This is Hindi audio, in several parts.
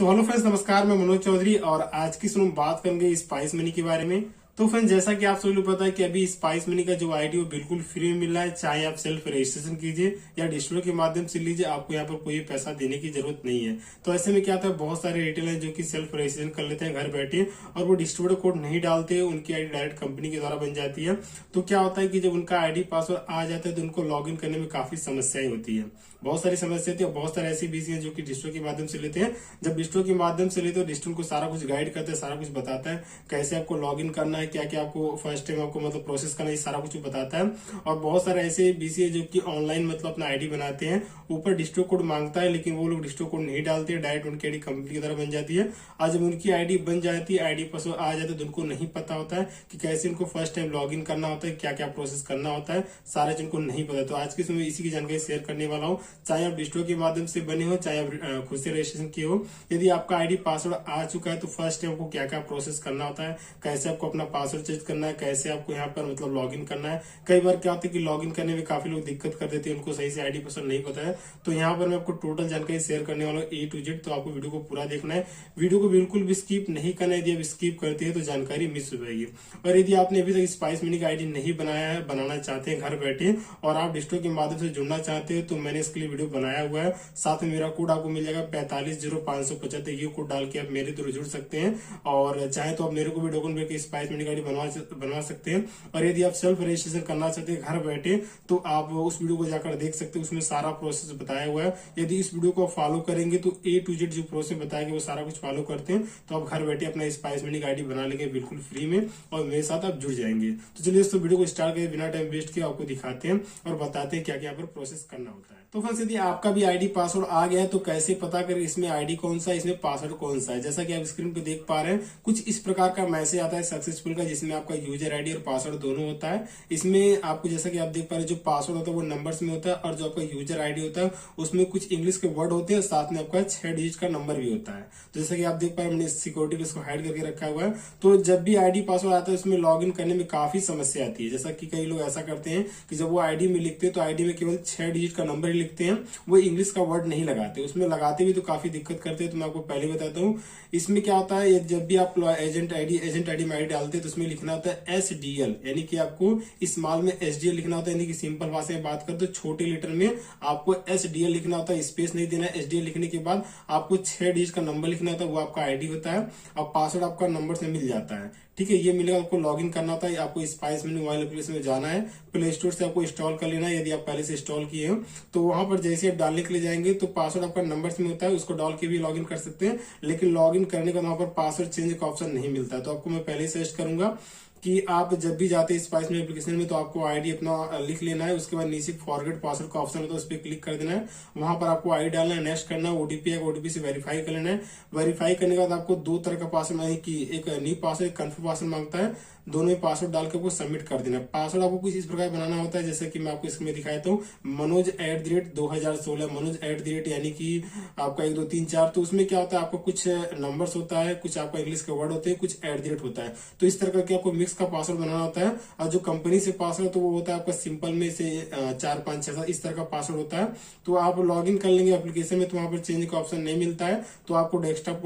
तो हेलो फ्रेंड्स, नमस्कार। मैं मनोज चौधरी और आज की सुनो बात करेंगे स्पाइस मनी के बारे में। तो फ्रेंड्स, जैसा कि आप सभी लोग पता है कि अभी स्पाइस मनी का जो आईडी वो बिल्कुल फ्री में मिल रहा है। चाहे आप सेल्फ रजिस्ट्रेशन कीजिए या डिस्ट्रीब्यूटर के माध्यम से लीजिए, आपको यहाँ पर कोई पैसा देने की जरूरत नहीं है। तो ऐसे में क्या होता है, बहुत सारे रिटेलर जो कि सेल्फ रजिस्ट्रेशन कर लेते हैं घर बैठे और वो डिस्ट्रीब्यूटर कोड नहीं डालते, उनकी आईडी डायरेक्ट कंपनी के द्वारा बन जाती है। तो क्या होता है कि जब उनका आईडी पासवर्ड आ जाता है तो उनको लॉग इन करने में काफी समस्याएं होती है। बहुत सारी समस्या थी और बहुत सारे ऐसे बीसी हैं जो कि डिस्ट्रो के माध्यम से लेते हैं। जब डिस्ट्रो के माध्यम से लेते हैं, डिस्ट्रो को सारा कुछ गाइड करते हैं, सारा कुछ बताता है कैसे आपको लॉग इन करना है, क्या क्या आपको फर्स्ट टाइम आपको मतलब प्रोसेस करना है, सारा कुछ बताता है। और बहुत सारे ऐसे बीसी है जो कि ऑनलाइन मतलब अपना आईडी बनाते हैं, ऊपर डिस्ट्रो कोड मांगता है, लेकिन वो लोग डिस्ट्रो कोड नहीं डालते, डायरेक्ट उनकी आईडी कंपनी की तरह बन जाती है। और जब उनकी आईडी बन जाती है, आईडी पासवर्ड आ जाता है, तो उनको नहीं पता होता है कि कैसे उनको फर्स्ट टाइम लॉग इन करना होता है, क्या क्या प्रोसेस करना होता है, सारे उनको नहीं पता। तो आज की समय इसी की जानकारी शेयर करने वाला हूँ। चाहे आप डिस्ट्रो के माध्यम से बने हो, चाहे आप खुद से रजिस्ट्रेशन किए हो, यदि आपका आईडी पासवर्ड आ चुका है तो फर्स्ट टाइम आपको क्या क्या प्रोसेस करना होता है, कैसे आपको अपना पासवर्ड चेंज करना है, कैसे आपको यहाँ पर मतलब लॉगिन करना है। कई बार क्या होता है कि लॉगिन करने में काफी लोग दिक्कत कर देते हैं, उनको सही से आईडी पासवर्ड नहीं पता है। तो यहाँ पर मैं आपको टोटल जानकारी शेयर करने वाला हूँ A to Z। तो आपको वीडियो को पूरा देखना है, वीडियो को बिल्कुल भी स्किप नहीं करना है। यदि आप स्किप करते हैं तो जानकारी मिस हो जाएगी। और यदि आपने अभी तक स्पाइस मनी का आईडी नहीं बनाया है, बनाना चाहते हैं घर बैठे और आप डिस्ट्रो के माध्यम से जुड़ना चाहते हैं, तो मैंने इसके लिए वीडियो बनाया हुआ है। साथ में मेरा कोड आपको मिल जाएगा 450575। ये कोड डाल के आप मेरे थ्रू जुड़ सकते हैं और चाहे तो आप मेरे को भी डॉक्यूमेंट करके स्पाइस मनी का आईडी बनवा सकते हैं। और यदि आप सेल्फ रजिस्ट्रेशन करना चाहते हैं घर बैठे, तो आप उस वीडियो को जाकर देख सकते हैं, उसमें सारा प्रोसेस बताया हुआ है। यदि इस वीडियो को फॉलो करेंगे तो A to Z जो प्रोसेस बताया गया वो सारा कुछ फॉलो करते हैं, तो आप घर बैठे अपना स्पाइस मनी का आईडी बना लेंगे बिल्कुल फ्री में और मेरे साथ आप जुड़ जाएंगे। तो चलिए दोस्तों, वीडियो को स्टार्ट करके बिना टाइम वेस्ट किए आपको दिखाते हैं और बताते हैं क्या क्या पर प्रोसेस करना होता है। तो फ्रेंड्स, यदि आपका भी आईडी पासवर्ड आ गया है तो कैसे पता करें इसमें आईडी कौन सा है, इसमें पासवर्ड कौन सा है। जैसा कि आप स्क्रीन पे देख पा रहे हैं, कुछ इस प्रकार का मैसेज आता है सक्सेसफुल का, जिसमें आपका यूजर आईडी और पासवर्ड दोनों होता है। इसमें आपको जैसा कि आप देख पा रहे हैं, जो पासवर्ड होता है वो नंबर्स में होता है और जो आपका यूजर आईडी होता है उसमें कुछ इंग्लिश के वर्ड होते हैं, साथ में आपका 6 डिजिट का नंबर भी होता है। तो जैसा कि आप देख पा रहे हैं, मैंने सिक्योरिटी के इसको हाइड करके रखा हुआ है। तो जब भी आईडी पासवर्ड आता है उसमें लॉग इन करने में काफी समस्या आती है। जैसा कि कई लोग ऐसा करते हैं कि जब वो आईडी में लिखते हैं तो आईडी में केवल 6 डिजिट का नंबर ही लिखते हैं, वो इंग्लिश का वर्ड नहीं लगाते। उसमें लगाते भी तो काफी दिक्कत करते हैं। तो मैं आपको पहले बताता हूँ इसमें क्या होता है। जब भी आप एजेंट आईडी में आईडी डालते हैं तो उसमें लिखना होता है SDL, यानी कि आपको स्मॉल में SDL लिखना होता है, यानी कि सिंपल भाषा में बात करते तो छोटे लेटर में आपको SDL लिखना होता है, स्पेस नहीं देना है। SDL लिखने के बाद आपको 6 डिजिट का नंबर लिखना होता है, वो आपका आईडी होता है और पासवर्ड आपका नंबर से मिल जाता है। ठीक है, ये मिलेगा। आपको लॉगिन करना होता है, आपको स्पाइस मनी मोबाइल एप्लीकेशन में जाना है, प्ले स्टोर से आपको इंस्टॉल कर लेना है। यदि आप पहले से इंस्टॉल किए हो तो वहां पर जैसे आप डालने के लिए जाएंगे तो पासवर्ड आपका नंबर्स में होता है, उसको डाल के भी लॉगिन कर सकते हैं। लेकिन लॉगिन करने का वहां पर पासवर्ड चेंज का ऑप्शन नहीं मिलता है। तो आपको मैं पहले ही सजेस्ट करूंगा कि आप जब भी जाते हैं स्पाइस मनी एप्लीकेशन में तो आपको आईडी अपना लिख लेना है। उसके बाद नीचे फॉरगेट पासवर्ड का ऑप्शन होता है, उस पर क्लिक कर देना है। वहां पर आपको आईडी डालना है, नेक्स्ट करना है, ओटीपी है, ओटीपी से वेरीफाई कर लेना है। वेरीफाई करने के बाद आपको 2 तरह का पासवर्ड मांगे कि एक न्यू पासवर्ड, एक कन्फर्म पासवर्ड मांगता है। दोनों में पासवर्ड डाल के आपको सबमिट कर देना है। पासवर्ड आपको कुछ इस प्रकार बनाना होता है, जैसे कि मैं आपको इसमें दिखाता हूँ, मनोज@2016, मनोज@ यानी कि आपका 1 2 3 4। तो उसमें क्या होता है, आपको कुछ नंबर्स होता है, कुछ आपका इंग्लिश के वर्ड होते हैं, कुछ @ होता है। तो इस तरह का आपको मिक्स का पासवर्ड बनाना होता है। और जो कंपनी से पासवर्ड तो वो होता है आपका सिंपल में से 4 5 6 7 इस तरह का पासवर्ड होता है। तो आप लॉग इन कर लेंगे एप्लीकेशन में तो वहां पर चेंज का ऑप्शन नहीं मिलता है, तो आपको डेस्कटॉप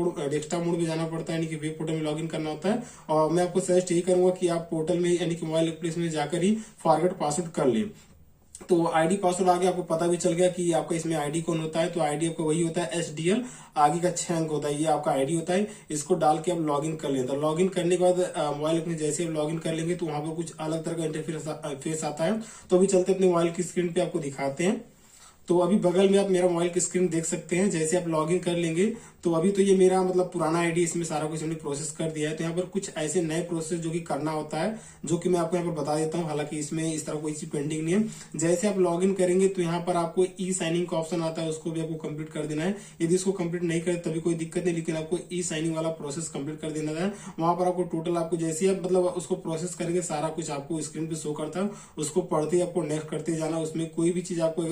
मोड में जाना पड़ता है, यानी कि वेब पोर्टल में लॉग इन करना होता है। और मैं आपको सजेस्ट यही करूंगा कि आप पोर्टल में यानी कि मोबाइल एप्लीकेशन में जाकर ही फॉरगेट पासवर्ड कर ले। तो आईडी पासवर्ड आगे आपको पता भी चल गया कि आपका इसमें आईडी कौन होता है। तो आईडी आपका वही होता है SDL, आगे का 6 अंक होता है, ये आपका आईडी होता है। इसको डाल के आप लॉगिन कर लेते हैं। लॉगिन करने के बाद मोबाइल में जैसे आप लॉगिन कर लेंगे तो वहां पर कुछ अलग तरह का इंटरफेस आता है। तो अभी चलते अपने मोबाइल की स्क्रीन पे आपको दिखाते हैं। तो अभी बगल में आप मेरा मोबाइल की स्क्रीन देख सकते हैं। जैसे आप लॉगिन कर लेंगे तो अभी तो ये मेरा मतलब पुराना आईडी, इसमें सारा कुछ हमने प्रोसेस कर दिया है। तो यहाँ पर कुछ ऐसे नए प्रोसेस जो कि करना होता है, जो कि मैं आपको यहाँ पर बता देता हूँ। हालांकि इसमें इस तरह कोई चीज पेंडिंग नहीं है। जैसे आप लॉगिन करेंगे तो यहाँ पर आपको ई साइनिंग का ऑप्शन आता है, उसको भी आपको कंप्लीट कर देना है। यदि इसको कंप्लीट नहीं करे तभी कोई दिक्कत नहीं, लेकिन आपको ई साइनिंग वाला प्रोसेस कंप्लीट कर देना है। वहां पर आपको टोटल आपको जैसे आप मतलब उसको प्रोसेस करेंगे सारा कुछ आपको स्क्रीन पे शो करता है, उसको पढ़ते ही आपको नेक्स्ट करते जाना। उसमें कोई भी चीज आपको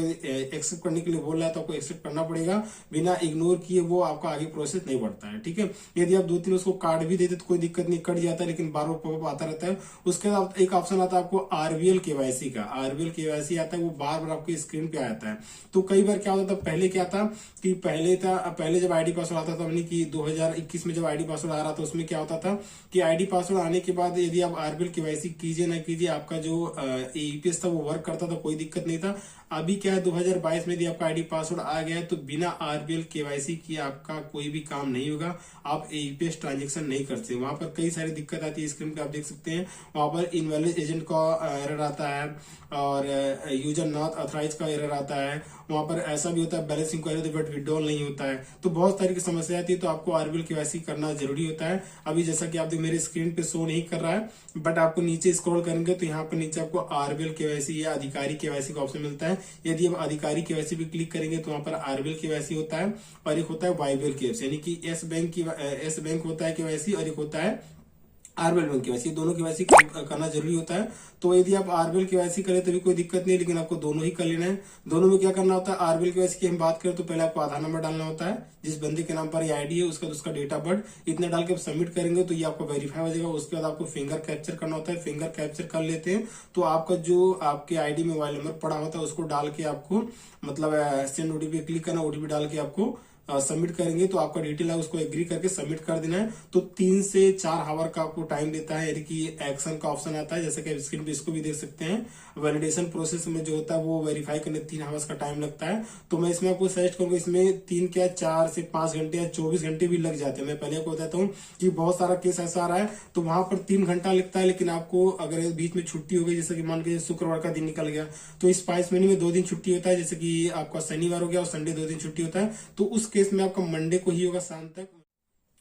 एक्सेप्ट करने के लिए बोल रहा है तो आपको एक्सेप्ट करना पड़ेगा, बिना इग्नोर किए वो आपका आगे प्रोसेस नहीं बढ़ता है। ठीक है, यदि आप 2-3 उसको कार्ड भी देते तो कोई दिक्कत नहीं, कट जाता है, लेकिन बार बार पॉपअप आता रहता है। उसके बाद एक ऑप्शन आता है आपको आरबीएल केवाईसी का, आरबीएल केवाईसी आता है, वो बार बार आपकी स्क्रीन पे आता है। तो कई बार क्या होता था, पहले क्या था कि पहले जब आईडी पासवर्ड आता था, यानी कि 2021 में जब आईडी पासवर्ड आ रहा था, उसमें क्या होता था कि आईडी पासवर्ड आने के बाद यदि आप आरबीएल केवाईसी कीजिए ना कीजिए, आपका जो ईपीएस था वो वर्क करता था, कोई दिक्कत नहीं था। अभी क्या है, 2022 में यदि आपका आईडी पासवर्ड आ गया है तो बिना आरबीएल केवाईसी किए आपका कोई भी काम नहीं होगा, आप ईपीएस ट्रांजेक्शन नहीं कर सकते। वहां पर कई सारी दिक्कत आती है, स्क्रीन पे आप देख सकते हैं। वहां पर इनवैलिड एजेंट का एरर आता है और यूजर नॉट ऑथराइज का एरर आता है। वहां पर ऐसा भी होता है बैलेंस इंक्वायरी बट विड्रॉल नहीं होता है। तो बहुत सारी की समस्या आती है, तो आपको आरबीएल केवाईसी करना जरूरी होता है। अभी जैसा कि आप देख मेरे स्क्रीन पे शो नहीं कर रहा है, बट आपको नीचे स्क्रॉल करेंगे तो यहाँ पर नीचे आपको आरबीएल केवाईसी या अधिकारी केवाईसी का ऑप्शन मिलता है। यदि आप अधिकारी केवाईसी पे क्लिक करेंगे तो वहां पर आरबीएल केवाईसी होता है और एक होता है वाईबीएल केवाईसी, यानी कि एस बैंक होता है केवाईसी और एक होता है आरबीएल बैंक केवाईसी। दोनों केवाईसी करना जरूरी होता है। तो यदि आप आरबीएल केवाईसी करें तो भी कोई दिक्कत नहीं, लेकिन आपको दोनों ही कर लेना है। दोनों में क्या करना होता है, आरबीएल केवाईसी की हम बात करें तो पहले आपको आधार नंबर डालना होता है, जिस बंदे के नाम पर ये आईडी है उसका डेट ऑफ बर्थ, इतना डाल के आप सबमिट करेंगे तो ये आपको वेरीफाई हो जाएगा। उसके बाद आपको फिंगर कैप्चर करना होता है, फिंगर कैप्चर कर लेते हैं तो आपका जो आपके आईडी में मोबाइल नंबर पड़ा होता है उसको डाल के आपको मतलब सेंड ओटीपी क्लिक करना, ओटीपी डाल के आपको सबमिट करेंगे तो आपका डिटेल है उसको एग्री करके सबमिट कर देना है। तो 3 से 4 आवर का आपको टाइम देता है, यानी कि एक्शन का ऑप्शन आता है, जैसे कि स्क्रीन पे इसको भी देख सकते हैं। वैलिडेशन प्रोसेस में जो होता है वो वेरीफाई करने 3 आवर्स का टाइम लगता है। तो मैं इसमें आपको सजेस्ट करूंगा, इसमें 4 से 5 घंटे या 24 घंटे भी लग जाते हैं। मैं पहले आपको बताता हूँ कि बहुत सारा केस ऐसा आ रहा है तो वहां पर 3 घंटा लगता है, लेकिन आपको अगर बीच में छुट्टी हो गई, जैसे कि मान के शुक्रवार का दिन निकल गया तो स्पाइस मनी में 2 दिन छुट्टी होता है, जैसे कि आपका शनिवार हो गया और संडे 2 दिन छुट्टी होता है, तो उस केस में आपका मंडे को ही होगा शाम तक।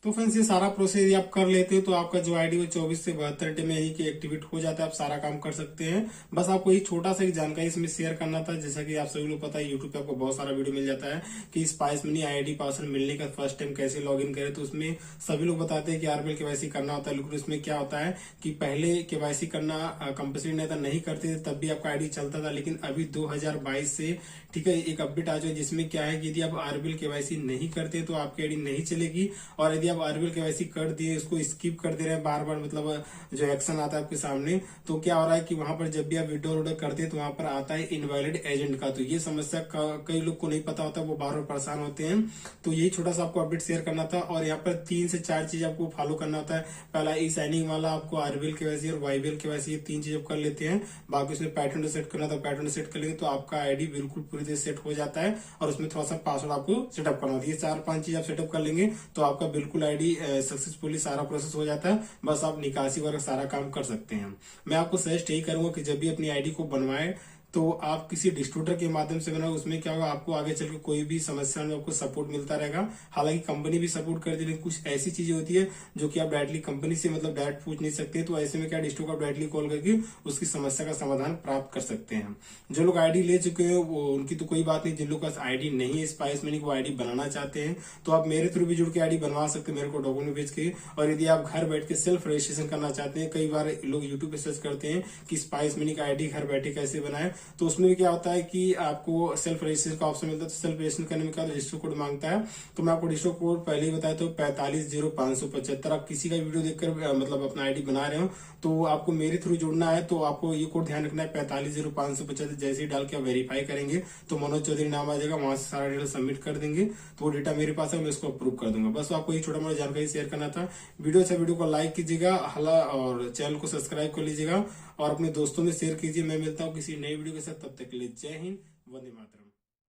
तो फ्रेंड्स ये सारा प्रोसेस यदि आप कर लेते हो तो आपका जो आईडी वो 24 से 72 घंटे में ही के एक्टिवेट हो जाता है, आप सारा काम कर सकते हैं। बस आपको एक छोटा सा एक जानकारी इसमें शेयर करना था। जैसा कि आप सभी लोग पता है यूट्यूब पे आपको बहुत सारा वीडियो मिल जाता है कि स्पाइस मनी आईडी पासवर्ड मिलने का फर्स्ट टाइम कैसे लॉग इन करें, तो उसमें सभी लोग बताते हैं कि आरबीएल केवाईसी करना होता है, लेकिन उसमें क्या होता है कि पहले केवाईसी करना कंपल्सरी नहीं था, नहीं करते थे तब भी आपका आईडी चलता था, लेकिन अभी 2022 से ठीक है एक अपडेट आ जाए जिसमें क्या है कि यदि आप आरबीएल केवाईसी नहीं करते तो आपकी आईडी नहीं चलेगी, और यदि आप आरबीएल केवाईसी कर दिए उसको स्किप कर दे रहे हैं बार बार, मतलब जो एक्शन आता है आपके सामने, तो क्या हो रहा है कि वहां पर जब भी आप विड्रॉल ऑर्डर करते हैं तो वहां पर आता है इनवैलिड एजेंट का। तो ये समस्या कई लोग को नहीं पता होता, वो बार बार परेशान होते हैं। तो यही छोटा सा आपको अपडेट शेयर करना था। और यहाँ पर 3 से 4 चीज आपको फॉलो करना होता है। पहला ई साइनिंग वाला आपको आरबीएल केवाईसी और वाईबीएल केवाईसी, ये 3 चीज आप कर लेते हैं। बाकी उसमें पैटर्न सेट करना था, पैटर्न सेट कर लेंगे तो आपका आईडी बिल्कुल पूरी तरह सेट हो जाता है। और उसमें थोड़ा सा पासवर्ड आपको सेटअप करना होता है। ये 4-5 चीज आप सेटअप कर लेंगे तो आपका बिल्कुल आईडी सक्सेसफुली सारा प्रोसेस हो जाता है। बस आप निकासी वगैरह सारा काम कर सकते हैं। मैं आपको सजेस्ट यही करूंगा कि जब भी अपनी आईडी को बनवाएं तो आप किसी डिस्ट्रीब्यूटर के माध्यम से बनाओ। उसमें क्या होगा, आपको आगे चल के कोई भी समस्या में आपको सपोर्ट मिलता रहेगा। हालांकि कंपनी भी सपोर्ट करती है, लेकिन कुछ ऐसी चीजें होती है जो कि आप डायरेक्टली कंपनी से मतलब डायरेक्ट पूछ नहीं सकते। तो ऐसे में क्या डिस्ट्रीब्यूटर को डायरेक्टली कॉल करके उसकी समस्या का समाधान प्राप्त कर सकते हैं। जो लोग आईडी ले चुके हैं वो उनकी तो कोई बात नहीं, जिन लोग का आईडी नहीं है स्पाइस मनी को आईडी बनाना चाहते हैं तो आप मेरे थ्रू भी जुड़ के आईडी बनवा सकते हैं, मेरे को डॉक्यूमेंट भेज के। और यदि आप घर बैठ के सेल्फ रजिस्ट्रेशन करना चाहते हैं, कई बार लोग यूट्यूब पे सर्च करते हैं कि स्पाइस मनी का आईडी घर बैठे कैसे बनाए, तो उसमें भी क्या होता है कि आपको सेल्फ रजिस्ट्रेशन का ऑप्शन मिलता है। तो सेल्फ रजिस्ट्रेशन करने में क्या रजिस्टर कोड मांगता है, तो मैं आपको रजिस्टर कोड पहले ही बताया तो 450575। आप किसी का वीडियो देखकर मतलब अपना आईडी बना रहे हो तो आपको मेरे थ्रू जुड़ना है, तो आपको ये कोड ध्यान रखना है 450575। जैसे ही डाल के आप वेरीफाई करेंगे तो मनोज चौधरी नाम आ जाएगा, वहां से सारा डेटा सबमिट कर देंगे तो वो डेटा मेरे पास है, मैं इसको अप्रूव कर दूंगा। बस आपको ये छोटा मोटा जानकारी शेयर करना था। वीडियो अच्छा वीडियो को लाइक कीजिएगा और चैनल को सब्सक्राइब कर लीजिएगा और अपने दोस्तों में शेयर कीजिए। मैं मिलता हूँ किसी नई वीडियो के साथ, तब तक के लिए जय हिंद, वंदे मातरम।